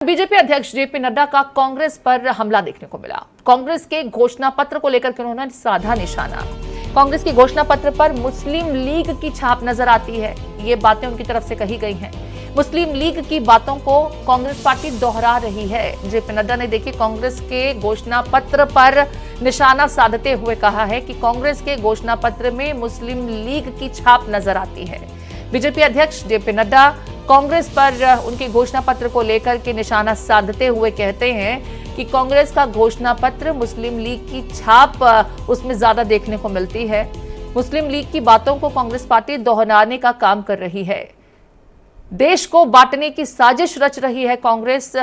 BJP अध्यक्ष JP Nadda का कांग्रेस पर हमला देखने को मिला। कांग्रेस के घोषणा पत्र को लेकर उन्होंने साधा निशाना। कांग्रेस की घोषणा पत्र पर मुस्लिम लीग की छाप नजर आती है। ये बातें उनकी तरफ से कही गई हैं। मुस्लिम लीग की बातों को कांग्रेस पार्टी दोहरा रही है। जेपी नड्डा ने देखिए कांग्रेस के घोषणा पत्र पर निशाना साधते हुए कहा है कि कांग्रेस के घोषणा पत्र में मुस्लिम लीग की छाप नजर आती है। बीजेपी अध्यक्ष जेपी नड्डा कांग्रेस पर उनके घोषणा पत्र को लेकर के निशाना साधते हुए कहते हैं कि कांग्रेस का घोषणा पत्र मुस्लिम लीग की छाप उसमें ज्यादा देखने को मिलती है। मुस्लिम लीग की बातों को कांग्रेस पार्टी दोहराने का काम कर रही है। देश को बांटने की साजिश रच रही है कांग्रेस।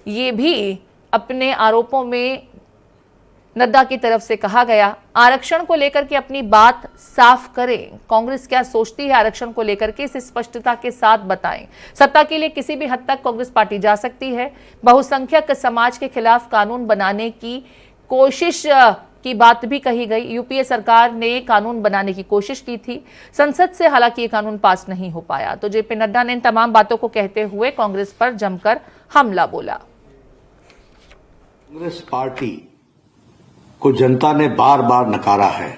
ये भी अपने आरोपों में नड्डा की तरफ से कहा गया। आरक्षण को लेकर के अपनी बात साफ करें। कांग्रेस क्या सोचती है आरक्षण को लेकर के, इसे स्पष्टता के साथ बताएं। सत्ता के लिए किसी भी हद तक कांग्रेस पार्टी जा सकती है। बहुसंख्यक समाज के खिलाफ कानून बनाने की कोशिश की बात भी कही गई। यूपीए सरकार ने कानून बनाने की कोशिश की थी। संसद से हालांकि ये कानून पास नहीं हो पाया। तो जेपी नड्डा ने इन तमाम बातों को कहते हुए कांग्रेस पर जमकर हमला बोला। कांग्रेस पार्टी को जनता ने बार बार नकारा है,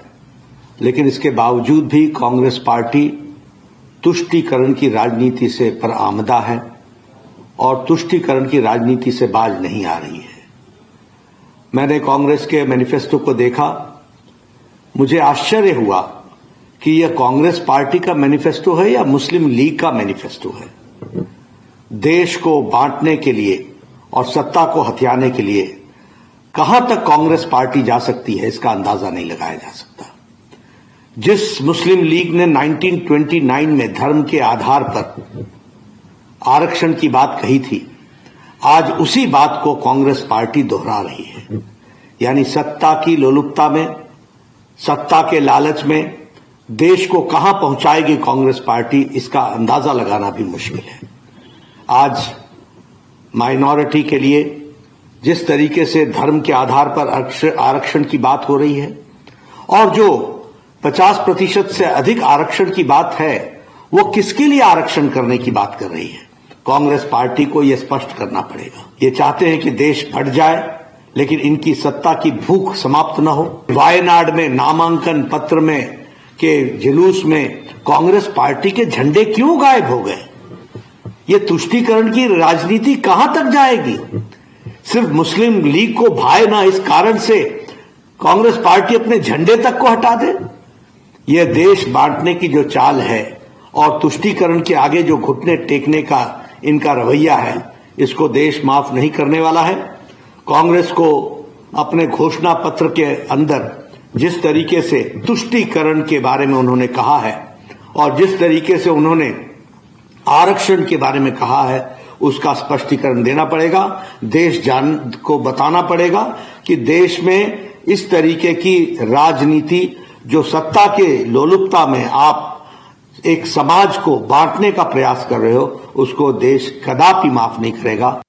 लेकिन इसके बावजूद भी कांग्रेस पार्टी तुष्टीकरण की राजनीति से बरआमदा है और तुष्टीकरण की राजनीति से बाज नहीं आ रही है। मैंने कांग्रेस के मैनिफेस्टो को देखा, मुझे आश्चर्य हुआ कि यह कांग्रेस पार्टी का मैनिफेस्टो है या मुस्लिम लीग का मैनिफेस्टो है। देश को बांटने के लिए और सत्ता को हथियाने के लिए कहां तक कांग्रेस पार्टी जा सकती है, इसका अंदाजा नहीं लगाया जा सकता। जिस मुस्लिम लीग ने 1929 में धर्म के आधार पर आरक्षण की बात कही थी, आज उसी बात को कांग्रेस पार्टी दोहरा रही है। यानी सत्ता की लोलुपता में, सत्ता के लालच में देश को कहां पहुंचाएगी कांग्रेस पार्टी, इसका अंदाजा लगाना भी मुश्किल है। आज माइनॉरिटी के लिए जिस तरीके से धर्म के आधार पर आरक्षण की बात हो रही है और जो 50% से अधिक आरक्षण की बात है, वो किसके लिए आरक्षण करने की बात कर रही है, कांग्रेस पार्टी को यह स्पष्ट करना पड़ेगा। ये चाहते हैं कि देश बढ़ जाए, लेकिन इनकी सत्ता की भूख समाप्त न हो। वायनाड में नामांकन पत्र में के जुलूस में कांग्रेस पार्टी के झंडे क्यों गायब हो गए? ये तुष्टीकरण की राजनीति कहां तक जाएगी? सिर्फ मुस्लिम लीग को भाए ना, इस कारण से कांग्रेस पार्टी अपने झंडे तक को हटा दे। यह देश बांटने की जो चाल है और तुष्टीकरण के आगे जो घुटने टेकने का इनका रवैया है, इसको देश माफ नहीं करने वाला है। कांग्रेस को अपने घोषणा पत्र के अंदर जिस तरीके से तुष्टीकरण के बारे में उन्होंने कहा है और जिस तरीके से उन्होंने आरक्षण के बारे में कहा है, उसका स्पष्टीकरण देना पड़ेगा। देश जान को बताना पड़ेगा कि देश में इस तरीके की राजनीति, जो सत्ता के लोलुपता में आप एक समाज को बांटने का प्रयास कर रहे हो, उसको देश कदापि माफ नहीं करेगा।